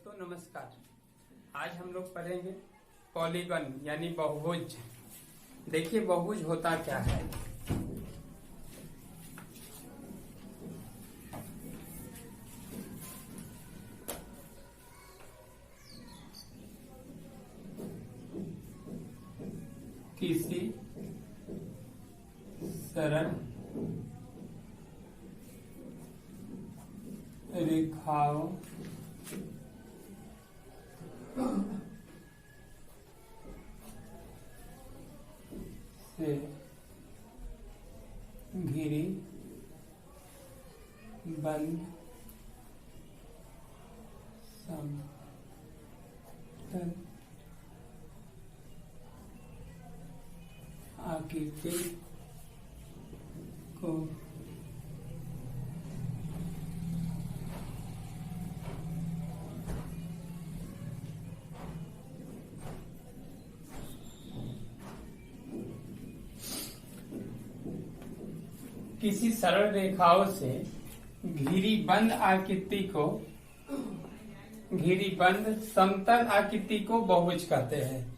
दोस्तों नमस्कार। आज हम लोग पढ़ेंगे पॉलीगन यानी बहुभुज। देखिए बहुभुज होता क्या है। किसी सरल रेखाओं से घिरी बंद समतल आकृति को किसी सरल रेखाओं से घिरी बंद आकृति को घिरी बंद समतल आकृति को बहुभुज कहते हैं।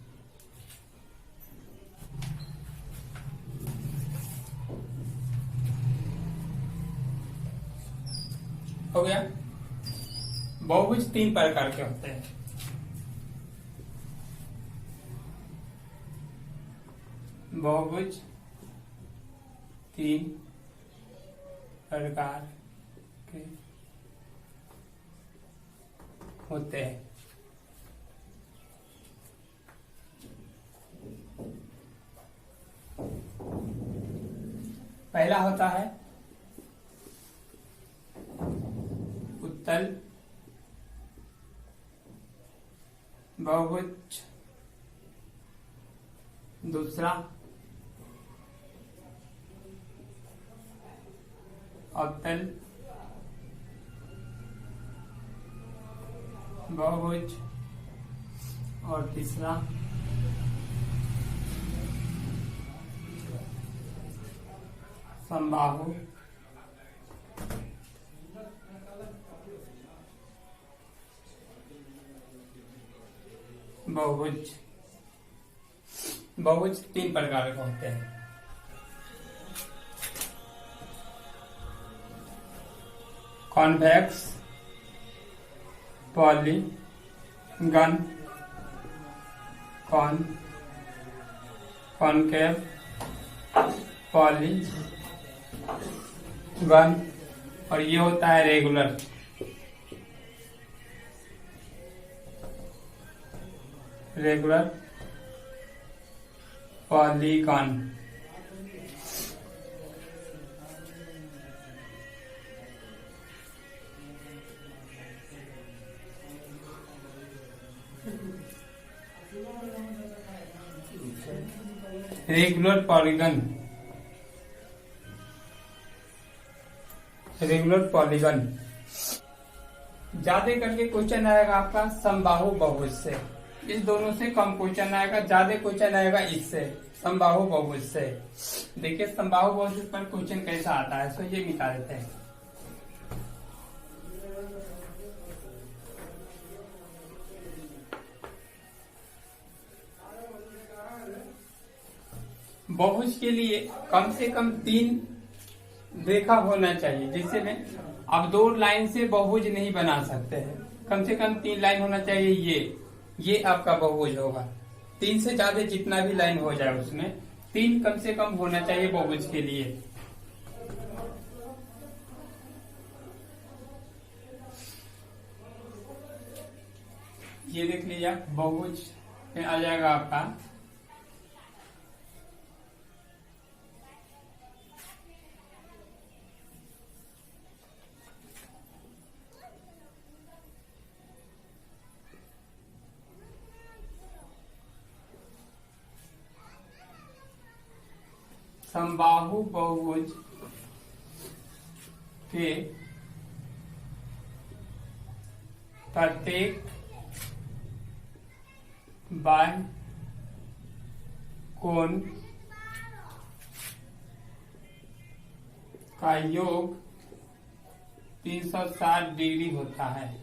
हो गया। बहुभुज तीन प्रकार के होते हैं। बहुभुज तीन प्रकार के होते हैं। पहला होता है उत्तल बहुभुज, दूसरा अवतल बहुभुज और तीसरा समबाहु बहुभुज। बहुभुज तीन प्रकार के होते हैं। कॉन्वेक्स, पॉलीगन, कॉनकेव, पॉलीगन और ये होता है रेगुलर। पॉलीगन। Regular polygon. ज्यादा करके क्वेश्चन आएगा आपका समबाहु बहुभुज से। इस दोनों से कम क्वेश्चन आएगा, ज्यादा क्वेश्चन आएगा इससे समबाहु बहुभुज से। देखिए समबाहु बहुभुज पर क्वेश्चन कैसा आता है, सो ये मिटा देते हैं। बहुभुज के लिए कम से कम तीन रेखा होना चाहिए, जिससे में अब दो लाइन से बहुभुज नहीं बना सकते हैं। कम से कम तीन लाइन होना चाहिए। ये आपका बहुभुज होगा। तीन से ज्यादा जितना भी लाइन हो जाए उसमें तीन कम से कम होना चाहिए बहुभुज के लिए। ये देख लीजिए बहुभुज में आ जाएगा आपका समबाहु बहुभुज के प्रत्येक बाय कोण का योग 360 डिग्री होता है।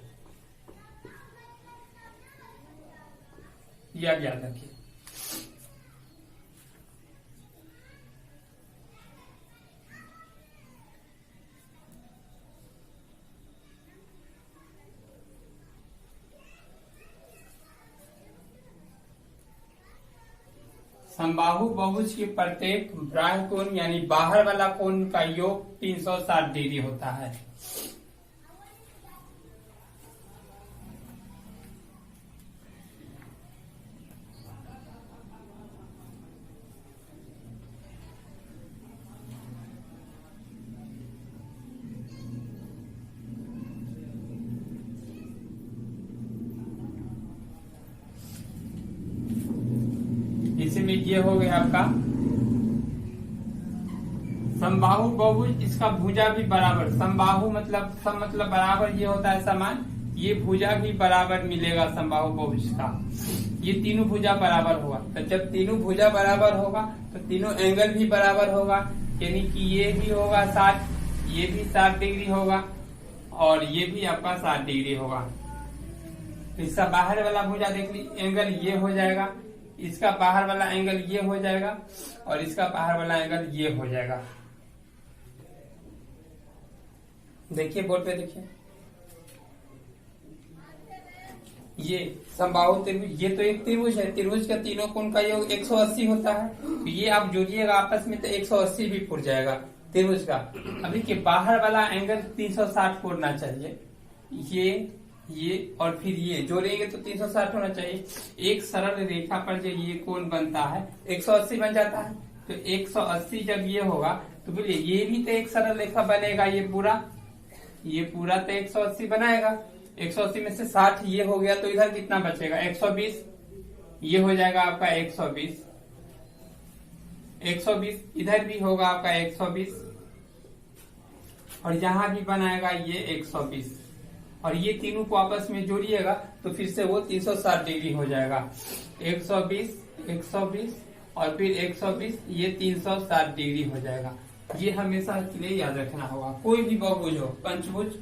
ये आप याद रखिए। समबाहु बहुभुज के प्रत्येक बाह्य कोण यानी बाहर वाला कोण का योग 360 डिग्री होता है। इसमें ये हो गया आपका समबाहु बहुभुज, इसका भुजा भी बराबर, समबाहु मतलब सम मतलब बराबर, ये होता है समान, ये भुजा भी बराबर मिलेगा समबाहु बहुभुज का। ये तीनों भुजा बराबर होगा, तो जब तीनों भुजा बराबर होगा तो तीनों एंगल भी बराबर होगा, यानी कि ये भी होगा 60, ये भी 60 डिग्री होगा और ये भी आपका 60 डिग्री होगा। तो इसका बाहर वाला भुजा देख लीजिए, एंगल ये हो जाएगा, इसका बाहर वाला एंगल ये हो जाएगा और इसका बाहर वाला एंगल ये हो जाएगा। देखिए बोर्ड पे देखिए, ये समबाहु त्रिभुज, ये तो एक त्रिभुज है, त्रिभुज का तीनों कोण का योग 180 होता है, तो ये आप जोड़िएगा आपस में तो 180 भी फुट जाएगा त्रिभुज का। अभी के बाहर वाला एंगल 360 फोड़ना चाहिए, ये और फिर ये जोड़ेंगे तो 360 होना चाहिए। एक सरल रेखा पर जब ये कोण बनता है 180 बन जाता है, तो 180 जब ये होगा तो बोलिए ये भी तो एक सरल रेखा बनेगा, ये पूरा तो 180 बनाएगा। 180 में से 60 ये हो गया तो इधर कितना बचेगा 120, ये हो जाएगा आपका 120, 120 इधर भी होगा आपका 120 और यहां भी बनाएगा ये 120 और ये तीनों को आपस में जोड़िएगा तो फिर से वो 360 डिग्री हो जाएगा। 120, 120 और फिर 120, ये 360 डिग्री हो जाएगा। ये हमेशा के लिए याद रखना होगा। कोई भी बहुभुज हो, पंचभुज,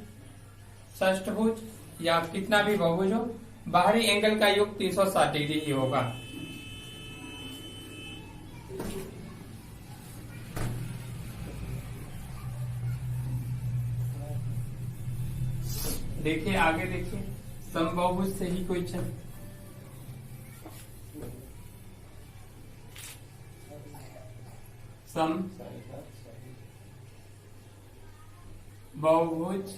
षष्ठभुज या कितना भी बहुभुज हो, बाहरी एंगल का योग 360 डिग्री ही होगा। देखिए आगे देखिए, समबाहुभुज से ही कोई चल, सम बहुभुज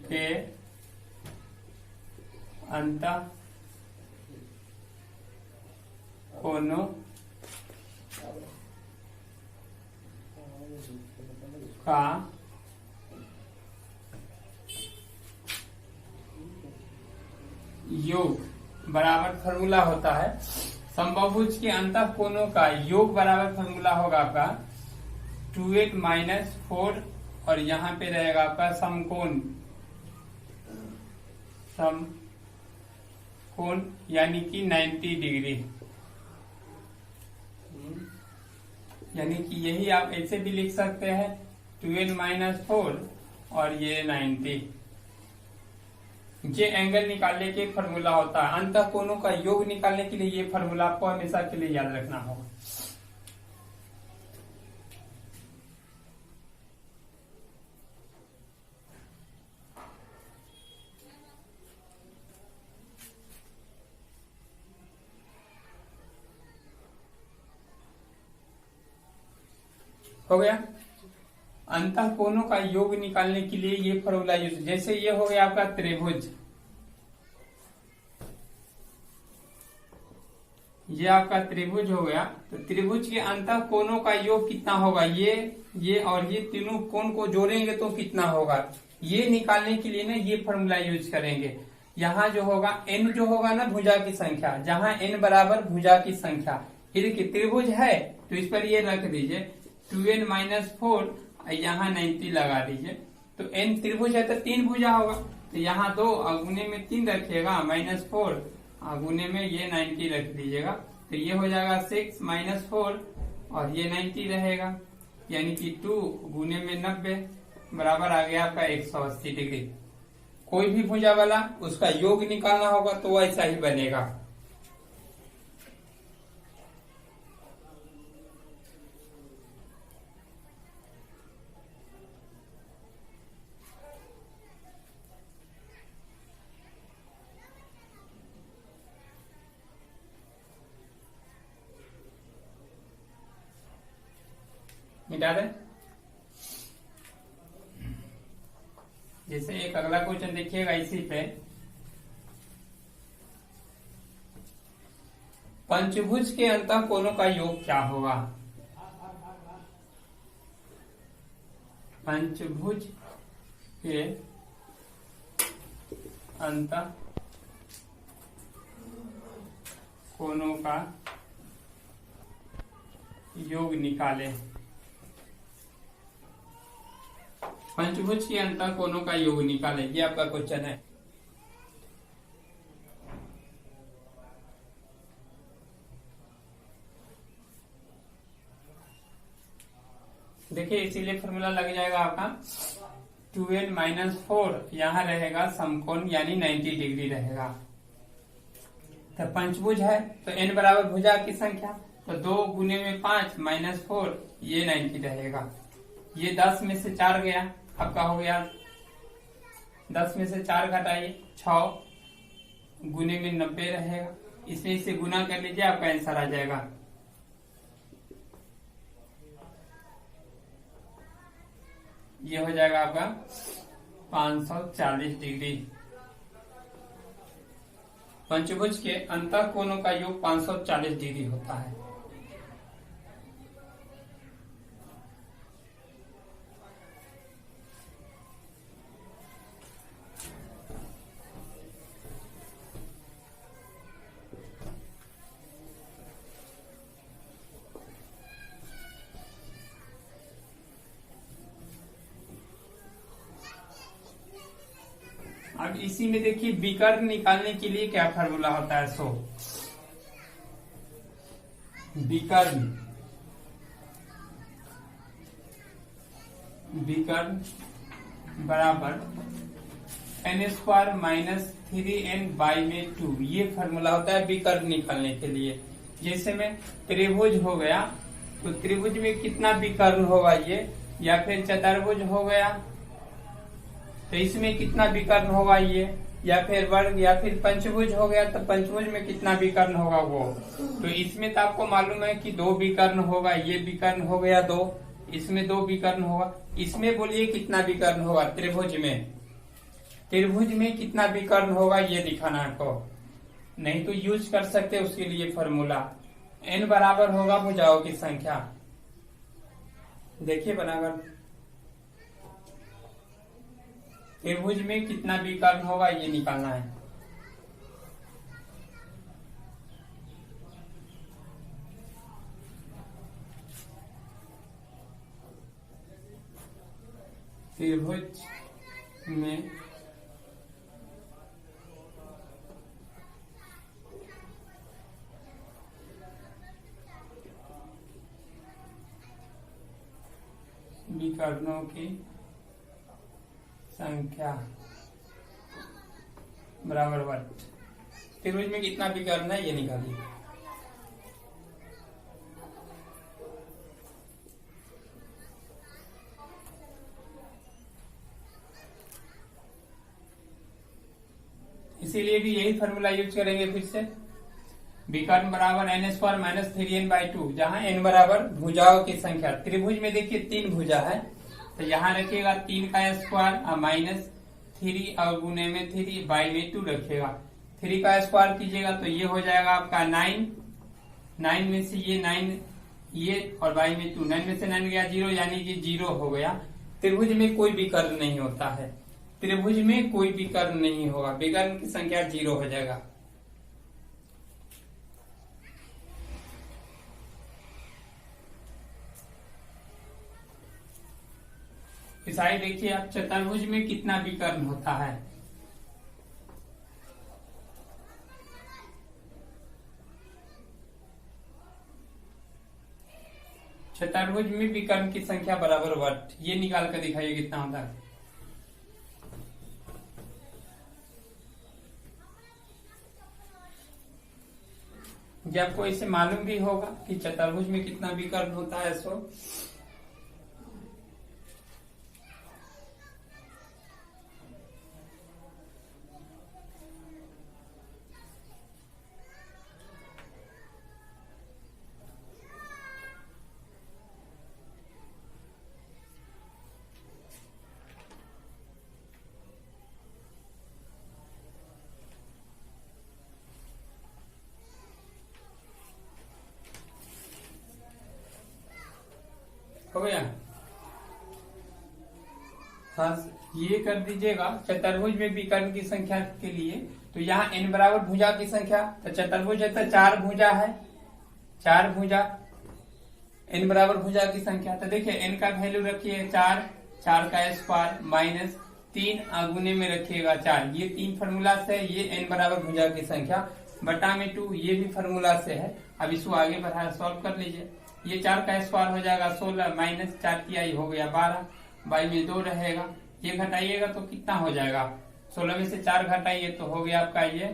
के अंतः कोनों का योग बराबर फॉर्मूला होता है। समबाहुभुज के अंतः कोणों का योग बराबर फॉर्मूला होगा आपका 2a - 4 और यहाँ पे रहेगा आपका समकोण, समकोण यानी कि 90 डिग्री, यानी कि यही आप ऐसे भी लिख सकते हैं 2a - 4 और ये 90। ये एंगल निकालने के फॉर्मूला होता है। अंतः कोणों का योग निकालने के लिए ये फॉर्मूला आपको हमेशा के लिए याद रखना होगा। हो गया। अंतः कोणों का योग निकालने के लिए ये फॉर्मूला यूज, जैसे ये हो गया आपका त्रिभुज, ये आपका त्रिभुज हो गया, तो त्रिभुज के अंतः कोणों का योग कितना होगा, ये और ये तीनों कोण को जोड़ेंगे तो कितना होगा, ये निकालने के लिए ना ये फॉर्मूला यूज करेंगे। यहाँ जो होगा n जो होगा ना भुजा की संख्या, जहाँ n बराबर भुजा की संख्या, ये देखिए त्रिभुज है तो इस पर ये रख दीजिए 2n - 4, यहाँ 90 लगा दीजिए। तो n त्रिभुज है तो 3 भुजा होगा, तो यहाँ 2 गुने में 3 रखिएगा, -4 गुने में ये 90 रख दीजिएगा, तो ये हो जाएगा 6 - 4 और ये 90 रहेगा, यानी कि 2 गुने में 90 बराबर आ गया आपका 180 डिग्री। कोई भी भुजा वाला उसका योग निकालना होगा तो ऐसा ही बनेगा। मिटा दे। जैसे एक अगला क्वेश्चन देखिएगा इसी पे, पंचभुज के अंतः कोणों का योग क्या होगा? पंचभुज के अंतः कोणों का योग निकाले। पंचभुज के अंतः कोणों का योग निकाले, ये आपका क्वेश्चन है। देखिए इसीलिए फॉर्मूला लग जाएगा आपका 2n-4, यहाँ रहेगा समकोण यानी 90 डिग्री रहेगा। तो पंचभुज है तो n बराबर भुजा की संख्या, तो 2 गुने में 5 -4 ये 90 रहेगा। ये 10 में से 4 गया, आपका हो गया 10 में से 4 घटाइए 6 गुने में 90 रहेगा। इसमें इसे गुना कर लीजिए, आपका आंसर आ जाएगा। ये हो जाएगा आपका 540 डिग्री। पंचभुज के अंतः कोणों का योग 540 डिग्री होता है। अब इसी में देखिए विकर्ण निकालने के लिए क्या फार्मूला होता है? सो विकर्ण बराबर n² - 3n/2, ये फार्मूला होता है विकर्ण निकालने के लिए। जैसे में त्रिभुज हो गया तो त्रिभुज में कितना विकर्ण होगा ये, या फिर चतुर्भुज हो गया तो इसमें कितना विकर्ण होगा ये, या फिर वर्ग, या फिर पंचभुज हो गया तो पंचभुज में कितना विकर्ण होगा वो। तो इसमें तो आपको मालूम है कि 2 विकर्ण होगा, ये विकर्ण हो गया 2, इसमें 2 विकर्ण होगा। इसमें बोलिए कितना विकर्ण होगा त्रिभुज में, त्रिभुज में कितना विकर्ण होगा ये दिखाना आपको। नहीं तो यूज कर सकते उसके लिए फॉर्मूला, n बराबर होगा भुजाओं की संख्या। देखिए बनाकर त्रिभुज में कितना विकर्ण होगा ये निकालना है। त्रिभुज में विकर्णों की संख्या बराबर वर्ग। त्रिभुज में कितना विकर्ण है ये निकालिए। इसीलिए भी यही फॉर्मूला यूज करेंगे फिर से। विकर्ण बराबर n² - 3n/2, जहां n बराबर भुजाओं की संख्या। त्रिभुज में देखिए 3 भुजा है तो यहाँ रखिएगा 3 का स्क्वायर और -3 और गुने में 3/2 रखिएगा। 3 का स्क्वायर कीजिएगा तो ये हो जाएगा आपका 9, 9 में से ये 9 ये और बाई में 2, 9 में से 9 गया 0 यानी कि 0 हो गया। त्रिभुज में कोई विकर्ण नहीं होता है, त्रिभुज में कोई विकर्ण नहीं होगा, विकर्ण की संख्या 0 हो जाएगा। इस साइड देखिए आप, चतुर्भुज में कितना विकर्ण होता है। चतुर्भुज में विकर्ण की संख्या बराबर वर्ग, ये निकाल कर दिखाइए कितना होता है। ये आपको इसे मालूम भी होगा कि चतुर्भुज में कितना विकर्ण होता है। सो हो गया। हाँ, ये कर दीजिएगा चतुर्भुज में विकर्ण की संख्या के लिए। तो यहाँ n बराबर भुजा की संख्या, तो चतुर्भुज है तो 4 भुजा है, 4 भुजा n बराबर भुजा की संख्या। तो देखिए n का वैल्यू रखिए 4, 4 का स्क्वायर माइनस 3 अगुने में रखिएगा 4। ये 3 फार्मूला से है। ये n बराबर भुजा की संख्या बटा में 2, ये भी फार्मूला से है। अब इसको आगे बढ़ा सॉल्व कर लीजिए। ये 4 का स्क्वायर हो जाएगा 16 माइनस 4 की आई हो गया 12, बाई में 2 रहेगा। ये घटाइएगा तो कितना हो जाएगा, 16 में से 4 घटाइए तो हो गया आपका ये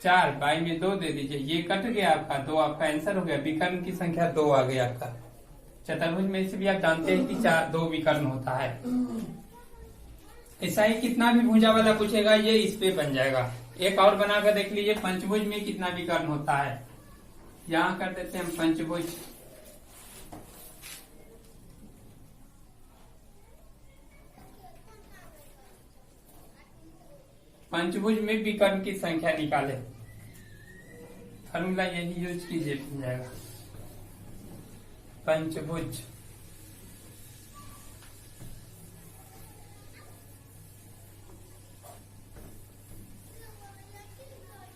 4, बाई में 2 दे दीजिए, ये कट गया आपका 2, आपका आंसर हो गया। विकर्ण की संख्या 2 आ गया आपका। चतुर्भुज में से भी आप जानते हैं कि 2 विकर्ण होता है। ऐसा ही कितना भी भुजा वाला पूछेगा ये इस पे बन जाएगा। एक और बनाकर देख लीजिए पंचभुज में कितना विकर्ण होता है। यहाँ कर देते हैं पंचभुज। पंचभुज में विकर्ण की संख्या निकाले, फॉर्मूला यही यूज कीजिए, मिल जाएगा। पंचभुज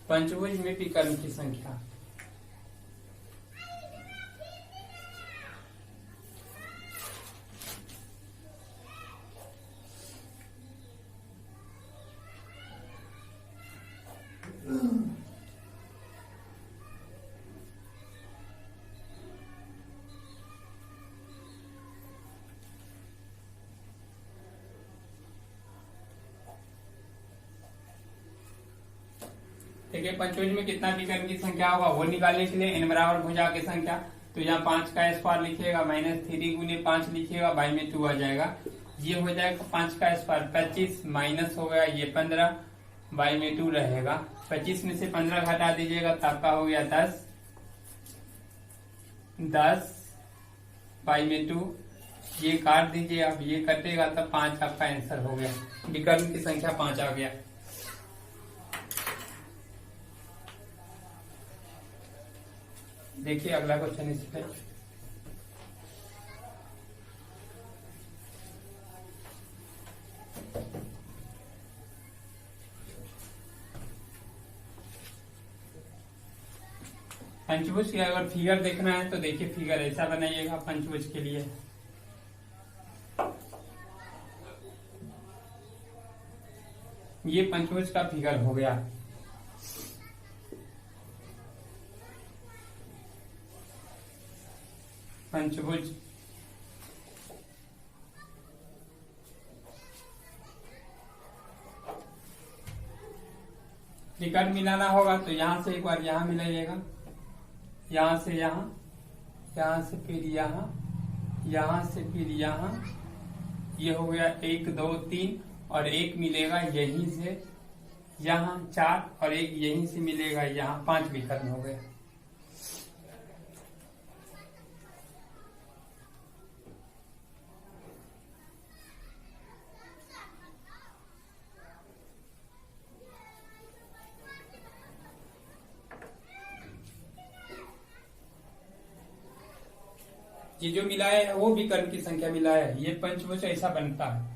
पंचभुज में विकर्ण की संख्या देखिए पंचभुज में कितना विकर्ण की संख्या होगा वो निकालने के लिए n बराबर भुजा की संख्या। तो यहाँ 5 का स्क्वायर लिखिएगा माइनस 3 गुने 5 लिखिएगा, बाई में 2 आ जाएगा। ये हो जाएगा 5 का स्क्वायर 25 माइनस हो गया ये 15, बाई में 2 रहेगा। 25 में से 15 घटा दीजिएगा तो आपका हो गया 10 बाई में 2, ये काट दीजिए आप, ये कटेगा तो 5 आपका आंसर हो गया। विकर्ण की संख्या 5 आ गया। देखिए अगला क्वेश्चन इस पे। पंचभुज की अगर फिगर देखना है तो देखिए फिगर ऐसा बनाइएगा पंचभुज के लिए। ये पंचभुज का फिगर हो गया। पंचभुज विकर्ण मिलाना होगा तो यहाँ से एक बार यहाँ मिलाइएगा, यहाँ से यहाँ, यहाँ से फिर यहाँ, यहाँ से फिर यहाँ, ये हो गया 1 2 3 और एक मिलेगा यहीं से यहाँ 4 और एक यहीं से मिलेगा यहाँ 5 विकर्ण हो गए। ये जो मिलाया है वो विकर्ण की संख्या मिलाया है। ये पंचभुज ऐसा बनता है।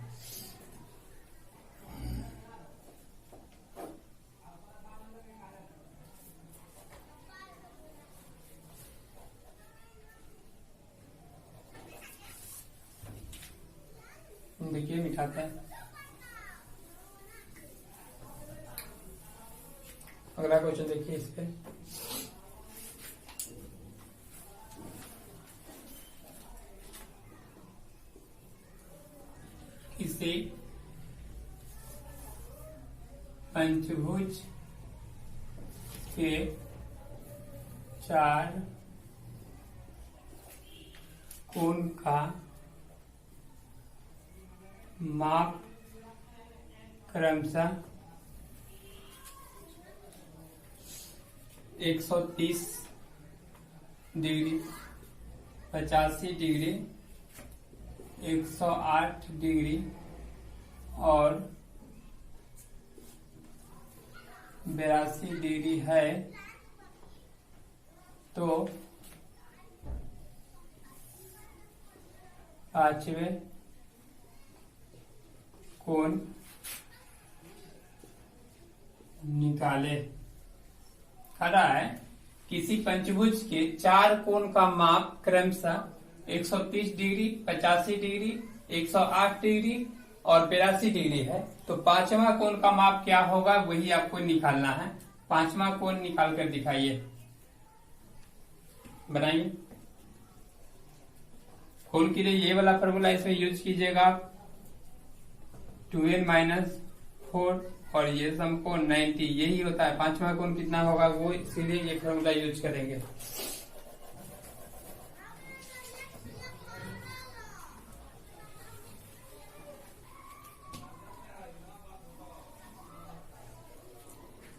देखिए मिटाते हैं। अगला क्वेश्चन देखिए इस पे। इसे पंचभुज के 4 कोण का माप क्रमशः 130 डिग्री, 85 डिग्री, 108 डिग्री और 82 डिग्री है, तो पांचवें कोण निकाले। खड़ा है किसी पंचभुज के 4 कोण का माप क्रमशः 130 डिग्री, 85 डिग्री, 108 डिग्री और 82 डिग्री है, तो पांचवा कोण का माप क्या होगा वही आपको निकालना है। पांचवा कोण निकाल कर दिखाइए, बनाइए। कोण के लिए ये वाला फॉर्मूला इसमें यूज कीजिएगा, 2n-4 और ये समकोण 90, यही होता है। पांचवा कोण कितना होगा वो इसीलिए ये फॉर्मूला यूज करेंगे।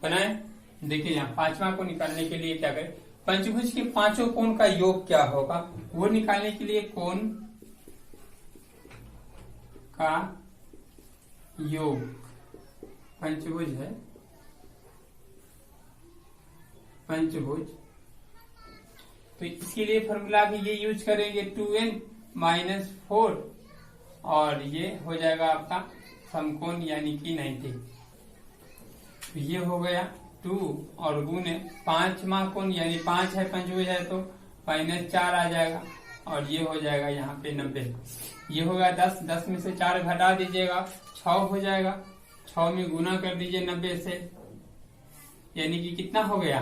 बनाए। देखिए यहाँ पांचवा को निकालने के लिए क्या करें, पंचभुज के पांचों कोण का योग क्या होगा वो निकालने के लिए कोण का योग, पंचभुज है, पंचभुज, तो इसके लिए फॉर्मूला भी ये यूज करेंगे 2n-4 और ये हो जाएगा आपका समकोण यानी कि 90। तो ये हो गया 2 और गुणे पांचवा कोण यानी 5 है, पंचभुज है तो -4 आ जाएगा और ये हो जाएगा यहाँ पे 90। ये होगा 10, 10 में से 4 घटा दीजिएगा 6 हो जाएगा, 6 में गुना कर दीजिए 90 से, यानी कि कितना हो गया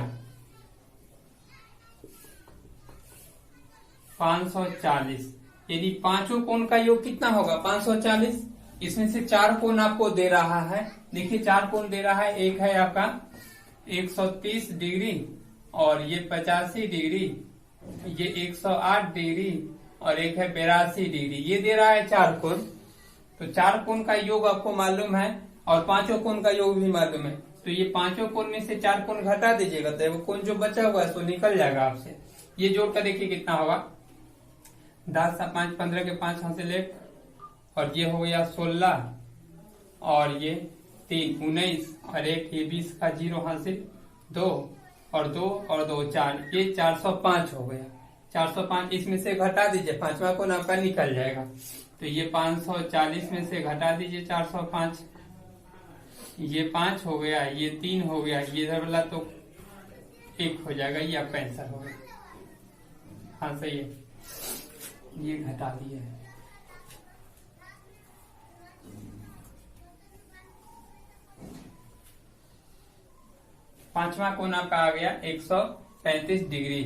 540। यदि पांचों कोण का योग कितना होगा 540, इसमें से 4 कोण आपको दे रहा है। देखिए 4 कोण दे रहा है, एक है आपका 130 डिग्री और ये 85 डिग्री, ये 108 डिग्री और एक है 82 डिग्री, ये दे रहा है 4 कोण। तो 4 कोण का योग आपको मालूम है और पांचों कोण का योग भी मालूम है, तो ये पांचों कोण में से 4 कोण घटा दीजिएगा तो वो कोण जो बचा हुआ है तो निकल जाएगा आपसे। ये जोड़ कर देखिए कितना होगा, 10 और 5 15 के 5 हाथ से लेफ्ट और ये हो गया 16 और ये 3 19 और एक ये 20 का 0 हासिल 2 और 2 और 2 4, ये 405 हो गया। 405 इसमें से घटा दीजिए, पांचवा कोण आपका निकल जाएगा। तो ये 540 में से घटा दीजिए 405, ये 5 हो गया, ये 3 हो गया, ये इधर वाला तो 1 हो जाएगा, ये आपका आंसर होगा। हाँ सही है, ये घटा दिए। पांचवा कोण आपका आ गया 135 डिग्री।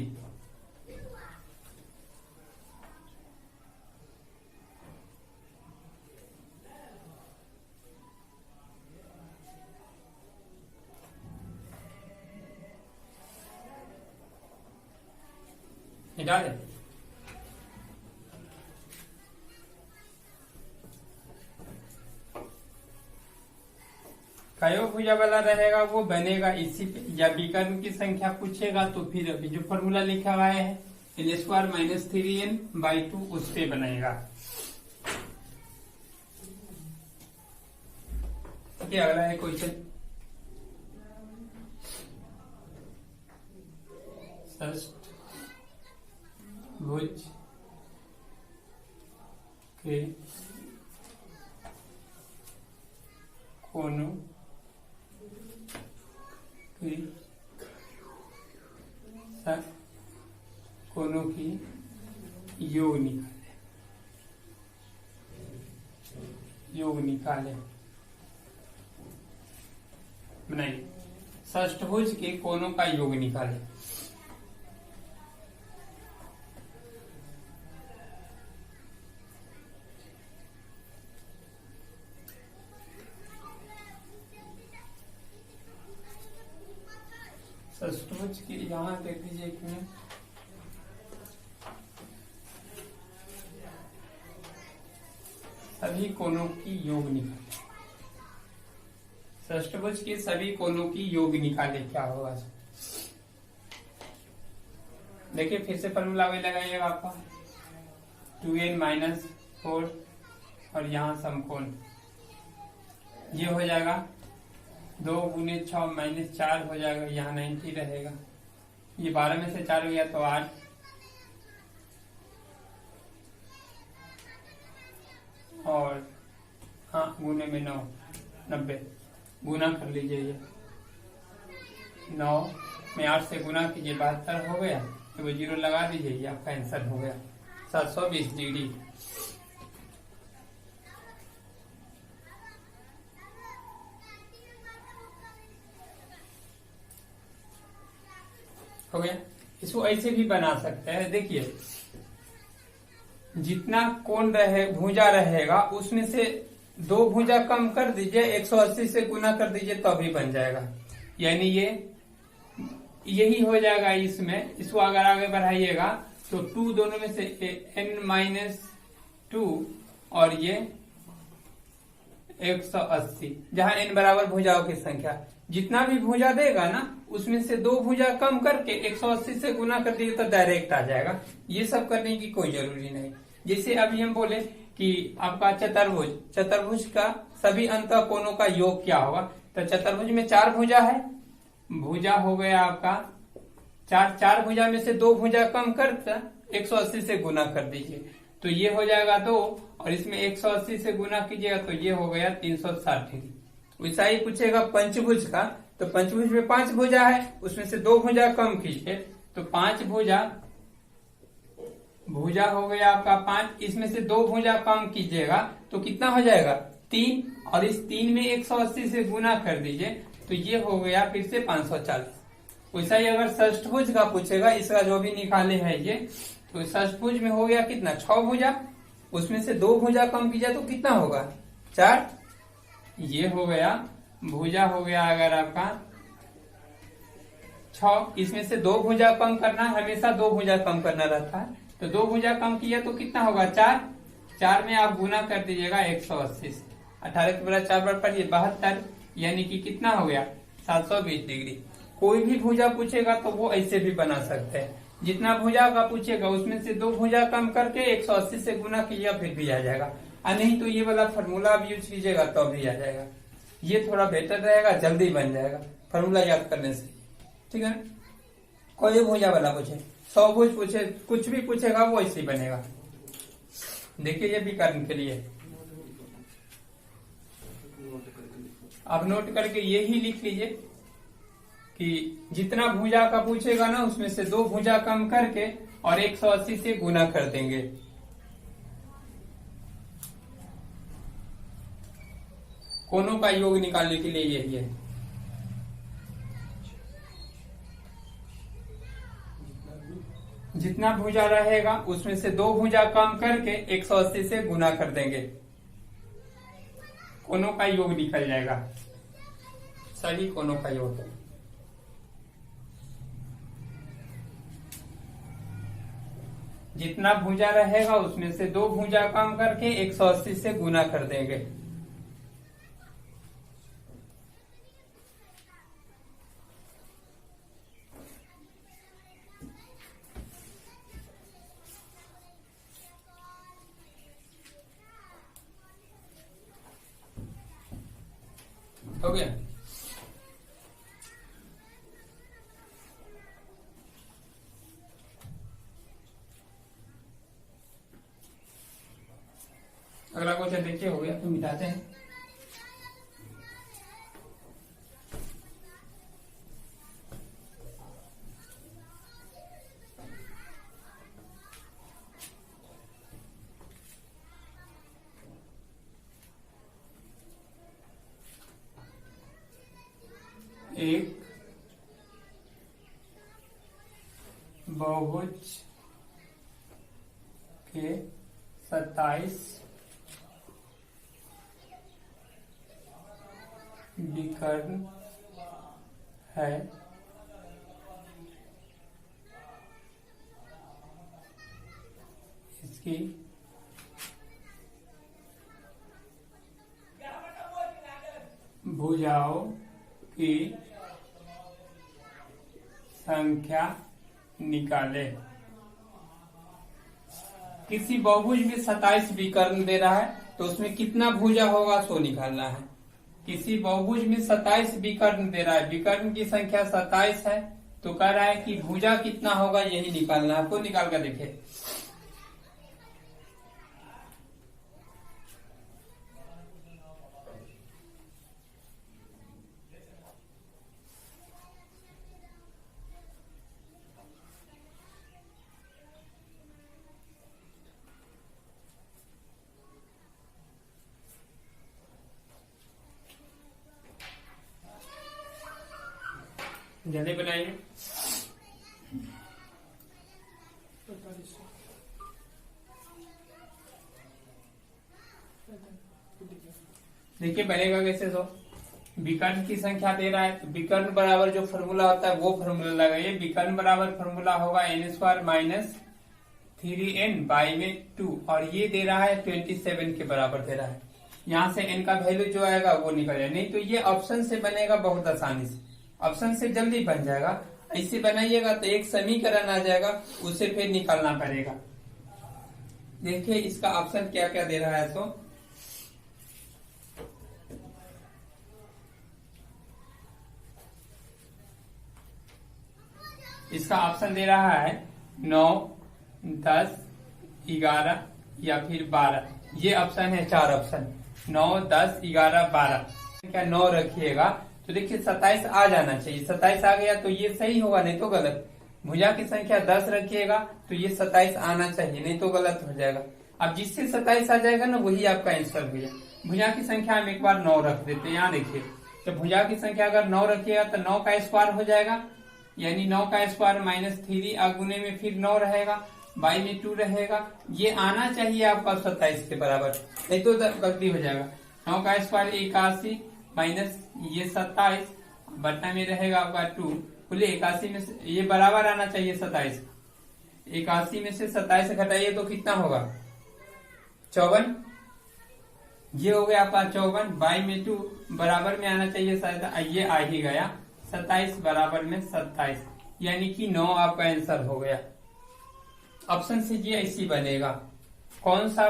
डाले कयो भुजा वाला रहेगा वो बनेगा इसी पे, या विकर्ण की संख्या पूछेगा तो फिर अभी जो फॉर्मूला लिखा हुआ है n² - 3n/2 उस पे बनेगा। ठीक है, अगला है क्वेश्चन, षष्ठभुज के कोनों की कोनों की योग निकाले, योग निकाले। बनाइए, षष्ठभुज के कोनों का योग निकाले। षष्ठभुज की यहाँ देख लीजिए एक मिनट। सभी कोणों की योग निकाले, षष्ठभुज के सभी कोणों की योग निकाले, क्या होगा? देखिए फिर से फॉर्मूला वही लगाइएगा आपका 2n-4 और यहाँ समकोण, ये हो जाएगा 2 × 6 - 4 हो जाएगा, यहाँ 90 रहेगा। ये 12 में से 4 हो गया तो 8, और हाँ गुने में 9, 90 गुना कर लीजिए। ये 9 में 8 से गुना कीजिए, 72 हो गया, तो वो 0 लगा दीजिए, ये आपका आंसर हो गया 720 डिग्री। हो गया। इसको ऐसे भी बना सकते हैं, देखिए जितना कोण रहे भुजा रहेगा उसमें से 2 भुजा कम कर दीजिए, 180 से गुना कर दीजिए तो भी बन जाएगा। यानी ये यही हो जाएगा इसमें। इसको अगर आगे बढ़ाइएगा तो 2 दोनों में से n-2 और ये 180, जहां n बराबर भुजाओं की संख्या, जितना भी भुजा देगा ना उसमें से 2 भुजा कम करके 180 से गुना कर दिए तो डायरेक्ट आ जाएगा। ये सब करने की कोई जरूरी नहीं। जैसे अभी हम बोले कि आपका चतुर्भुज, चतुर्भुज का सभी अंत कोणों का योग क्या होगा, तो चतुर्भुज में 4 भुजा है, भुजा हो गया आपका 4 भुजा में से 2 भुजा कम कर 180 से गुना कर दीजिए तो ये हो जाएगा 2, और इसमें 180 से गुना कीजिएगा तो ये हो गया 360 डिग्री। वैसा ही पूछेगा पंचभुज का, तो पंचभुज में 5 भुजा है, उसमें से 2 भुजा कम कीजिए तो 5 भुजा हो गया आपका 5, इसमें से 2 भुजा कम कीजिएगा तो कितना हो जाएगा 3, और इस 3 में 180 से गुना कर दीजिए तो ये हो गया फिर से 540। वैसा ही अगर षष्ठभुज का पूछेगा, इसका जो भी निकाले है ये, तो षष्ठभुज में हो गया कितना 6 भुजा, उसमें से 2 भुजा कम कीजिए तो कितना होगा 4, ये हो गया भुजा हो गया अगर आपका 6, इसमें से 2 भुजा कम करना, हमेशा 2 भुजा कम करना रहता है, तो 2 भुजा कम किया तो कितना होगा 4, 4 में आप गुना कर दीजिएगा 180 से, 18 के बराबर 4 बार पढ़िए 72, यानी कि कितना हो गया 720 डिग्री। कोई भी भुजा पूछेगा तो वो ऐसे भी बना सकते हैं, जितना भुजा का पूछेगा उसमें से 2 भुजा कम करके 180 से गुना कीजिएगा फिर भी आ जाएगा, और नहीं तो ये वाला फार्मूला भी यूज कीजिएगा तो भी आ जाएगा। ये थोड़ा बेटर रहेगा, जल्दी बन जाएगा फार्मूला याद करने से, ठीक है ना। कोई भुजा वाला पूछे, 100 भुज पूछे, कुछ भी पूछेगा वो ऐसे ही बनेगा। देखिए ये भी करने के लिए आप नोट करके यही लिख लीजिए कि जितना भुजा का पूछेगा ना उसमें से 2 भुजा कम करके और 180 से गुना कर देंगे। कोनों का योग निकालने के लिए यही है। जितना भुजा रहेगा उसमें से 2 भुजा कम करके 180 से गुना कर देंगे, कोनों का योग निकल जाएगा, सभी कोनों का योग। जितना भुजा रहेगा उसमें से 2 भुजा कम करके 180 से गुना कर देंगे। हो गया। अगला क्वेश्चन देखिए, हो गया तो मिटाते हैं। एक बहुभुज के 27 विकर्ण है इसकी भुजाओं की संख्या निकाले। किसी बहुभुज में 27 विकर्ण दे रहा है तो उसमें कितना भुजा होगा सो निकालना है। किसी बहुभुज में 27 विकर्ण दे रहा है, विकर्ण की संख्या 27 है, तो कह रहा है कि भुजा कितना होगा यही निकालना है। आपको निकाल कर देखे। जल्दी बनाइए। देखिए बनेगा कैसे। तो विकर्ण की संख्या दे रहा है तो विकर्ण बराबर जो फॉर्मूला होता है वो फॉर्मूला लगाइए। विकर्ण बराबर फॉर्मूला होगा n² माइनस 3n बाई में 2 और ये दे रहा है 27 के बराबर दे रहा है। यहाँ से n का वैल्यू जो आएगा वो निकल जाए, नहीं तो ये ऑप्शन से बनेगा बहुत आसानी से, ऑप्शन से जल्दी बन जाएगा। ऐसे बनाइएगा तो एक समीकरण आ जाएगा, उसे फिर निकालना पड़ेगा। देखिए इसका ऑप्शन क्या क्या दे रहा है। तो इसका ऑप्शन दे रहा है 9, 10, 11 या फिर 12। ये ऑप्शन है, 4 ऑप्शन 9, 10, 11, 12। क्या 9 रखिएगा तो देखिए 27 आ जाना चाहिए। 27 आ गया तो ये सही होगा, नहीं तो गलत। भुजा की संख्या 10 रखिएगा तो ये 27 आना चाहिए, नहीं तो गलत हो जाएगा। अब जिससे 27 आ जाएगा ना वही आपका आंसर भुजा। भुजा की संख्या हम एक बार 9 रख देते हैं। यहाँ देखिए तो भुजा की संख्या अगर 9 रखिएगा तो 9 का स्क्वायर हो जाएगा, यानी 9 का स्क्वायर माइनस 3 अगुने में फिर 9 रहेगा, बाई में 2 रहेगा। ये आना चाहिए आपका 27 के बराबर, नहीं तो गलती हो जाएगा। 9 का स्क्वायर 81 माइनस ये 27 बट्टा में रहेगा आपका 2, बोले 81 में से ये बराबर आना चाहिए 27। 81 में से 27 घटाइए तो कितना होगा 54। ये हो गया आपका 54 बाई में 2 बराबर में आना चाहिए शायद, ये आ ही गया 27 बराबर में 27, यानी कि 9 आपका आंसर हो गया। ऑप्शन से ये ऐसी बनेगा। कौन सा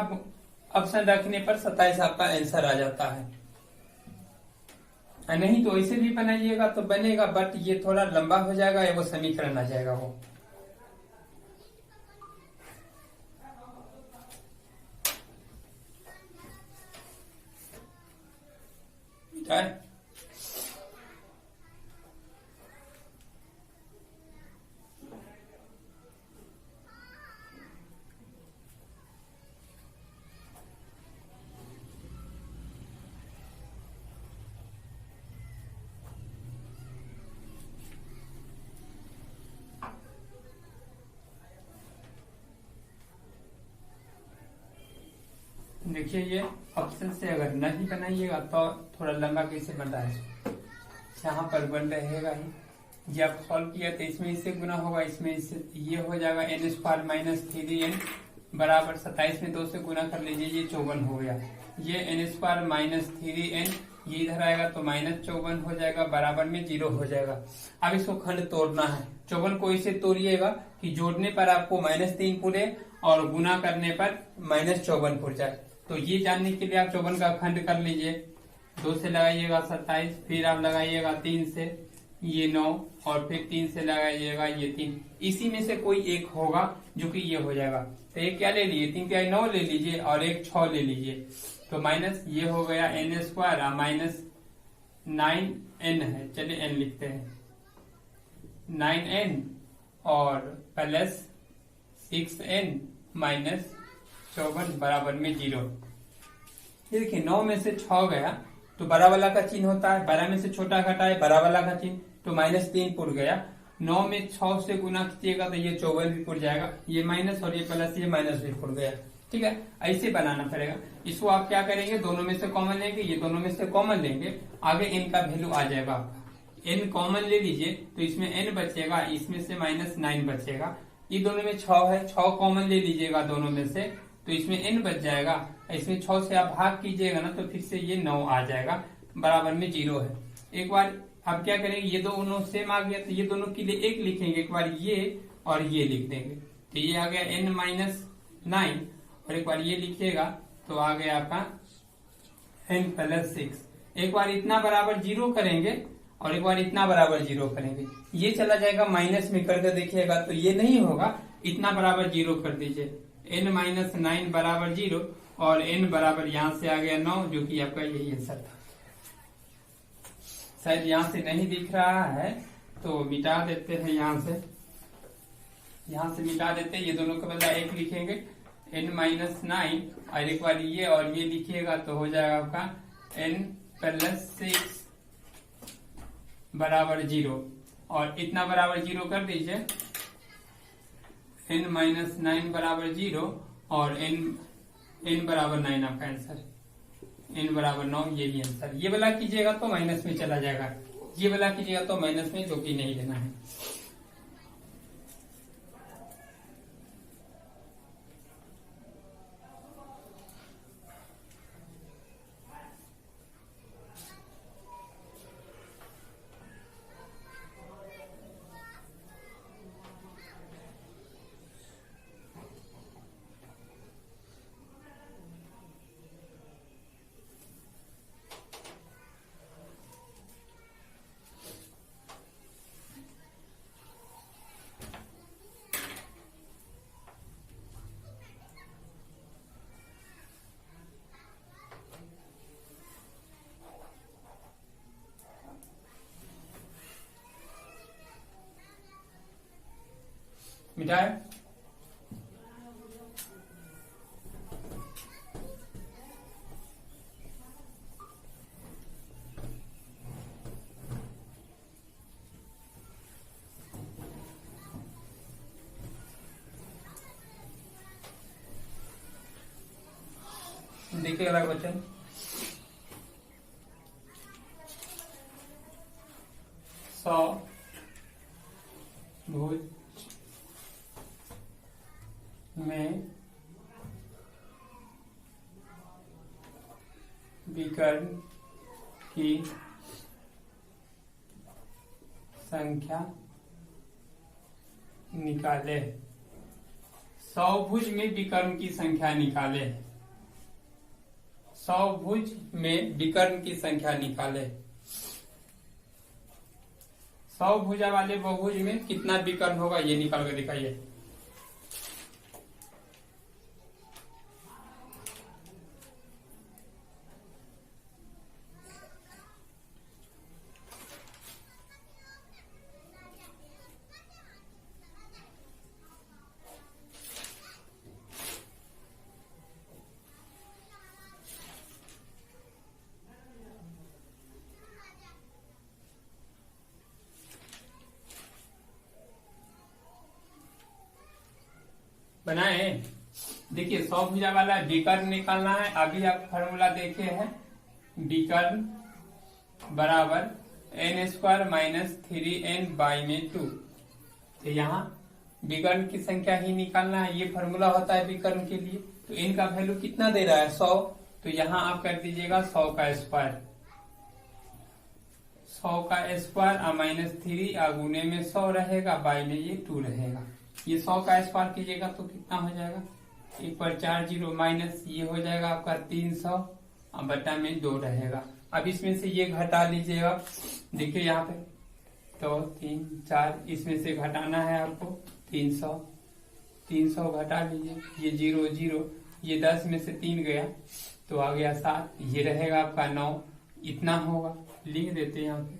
ऑप्शन रखने पर 27 आपका आंसर आ जाता है। नहीं तो ऐसे भी बनाइएगा तो बनेगा, बट ये थोड़ा लंबा हो जाएगा, वो समीकरण आ जाएगा वो। देखिए ये ऑप्शन से अगर नहीं बनाइएगा तो थोड़ा लंबा कैसे बन रहा है, यहाँ पर बन रहेगा ही। ये आप सॉल्व किया तो इसमें इससे गुना होगा, इसमें इससे ये हो जाएगा n² माइनस 3n बराबर 27 में 2 से गुना कर लीजिए, ये 54 हो गया। ये n² माइनस 3n ये इधर आएगा तो माइनस 54 हो जाएगा, बराबर में 0 हो जाएगा। अब इसको खंड तोड़ना है। 54 को इसे तोड़िएगा कि जोड़ने पर आपको -3 पुरे और गुना करने पर -54 पुर जाए। तो ये जानने के लिए आप 54 का खंड कर लीजिए। 2 से लगाइएगा 27, फिर आप लगाइएगा 3 से ये 9 और फिर 3 से लगाइएगा ये 3। इसी में से कोई एक होगा जो कि ये हो जाएगा। तो एक क्या ले लीजिए, 3 क्या 9 ले लीजिए और एक 6 ले लीजिए। तो माइनस ये हो गया n² माइनस 9n है, चलिए n लिखते हैं 9n और प्लस 6n माइनस 54 बराबर में 0। ये देखिए 9 में से 6 गया तो बड़ा वाला का चिन्ह होता है, 12 में से छोटा घटाए बड़ा वाला का चिन्ह, तो -3 पुर गया। 9 में 6 से गुना कीजिएगा तो ये 54 भी पुर जाएगा, ये माइनस और ये प्लस, ये माइनस भी पुर गया। ठीक है, ऐसे बनाना पड़ेगा। इसको आप क्या करेंगे, दोनों में से कॉमन लेंगे, ये दोनों में से कॉमन लेंगे, आगे n का वैल्यू आ जाएगा आपका। n कॉमन ले लीजिए तो इसमें n बचेगा, इसमें से -9 बचेगा, ये दोनों में 6 है, 6 कॉमन ले लीजिएगा दोनों में से, तो इसमें n बच जाएगा। इसमें 6 से आप भाग कीजिएगा ना तो फिर से ये 9 आ जाएगा, बराबर में 0 है। एक बार आप क्या करेंगे, ये दोनों सेम आ गया तो ये दोनों के लिए 1 लिखेंगे, एक बार ये और ये लिख देंगे, तो ये आ गया n-9, और एक बार ये लिखिएगा तो आ गया आपका n+6। एक बार इतना बराबर 0 करेंगे और एक बार इतना बराबर 0 करेंगे, ये चला जाएगा माइनस में करके देखिएगा तो ये नहीं होगा, इतना बराबर 0 कर दीजिए, n-9 बराबर 0 और n बराबर यहाँ से आ गया 9, जो कि आपका यही आंसर था। शायद यहाँ से नहीं दिख रहा है तो मिटा देते हैं, यहाँ से मिटा देते हैं, ये दोनों का बदला 1 लिखेंगे, n-9 और एक बार ये और ये लिखिएगा तो हो जाएगा आपका n+6 बराबर 0, और इतना बराबर 0 कर दीजिए, n-9 बराबर 0 और n बराबर 9 आपका आंसर, n बराबर 9 यही आंसर। ये वाला कीजिएगा तो माइनस में चला जाएगा, ये वाला कीजिएगा तो माइनस में, जो कि नहीं लेना है। मिटाए, देखिए अगला क्वेश्चन, 100 भुज में विकर्ण की संख्या निकाले। 100 भुज में विकर्ण की संख्या निकाले, 100 भुज में विकर्ण की संख्या निकाले। 100 भुजा वाले बहुभुज में कितना विकर्ण होगा ये निकाल कर दिखाइए। बनाए, देखिए 100 भुजा वाला विकर्ण निकालना है। अभी आप फॉर्मूला देखे हैं, विकर्ण बराबर n² - 3n/2। तो यहाँ विकर्ण की संख्या ही निकालना है, ये फॉर्मूला होता है विकर्ण के लिए। तो इनका वैल्यू कितना दे रहा है 100, तो यहाँ आप कर दीजिएगा 100 का स्क्वायर, 100 का स्क्वायर -3 गुने में 100 रहेगा, बाई में ये 2 रहेगा। ये 100 का स्क्वायर कीजिएगा तो कितना हो जाएगा, 1 पर 4 0 माइनस ये हो जाएगा आपका 300 और बटा में 2 रहेगा। अब इसमें से ये घटा लीजिएगा, देखिए यहाँ पे तो 3 4 इसमें से घटाना है आपको 300 घटा लीजिए, ये 0 0, ये 10 में से 3 गया तो आ गया 7, ये रहेगा आपका 9, इतना होगा, लिख देते हैं यहाँ पे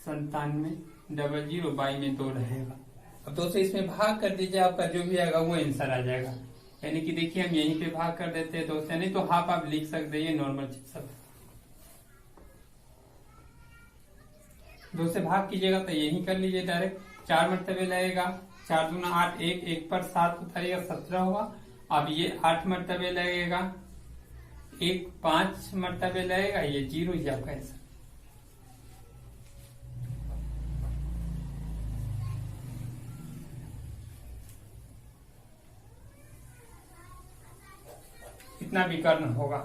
97 00 बाई में 2 रहेगा। अब 2 से इसमें भाग कर दीजिए, आपका जो भी आएगा वो आंसर आ जाएगा। यानी कि देखिए हम यहीं पे भाग कर देते हैं 2 से, नहीं तो हाफ आप लिख सकते हैं, नॉर्मल चीज सब। 2 से भाग कीजिएगा तो यही कर लीजिए डायरेक्ट, 4 मरतबे लगेगा, 4 दूना 8, 1 पर 7 उतारिएगा 17 होगा। अब ये 8 मरतबे लगेगा, 1 5 मरतबे लगेगा, ये 0 ही आपका आंसर। जितना भी कर्ण होगा।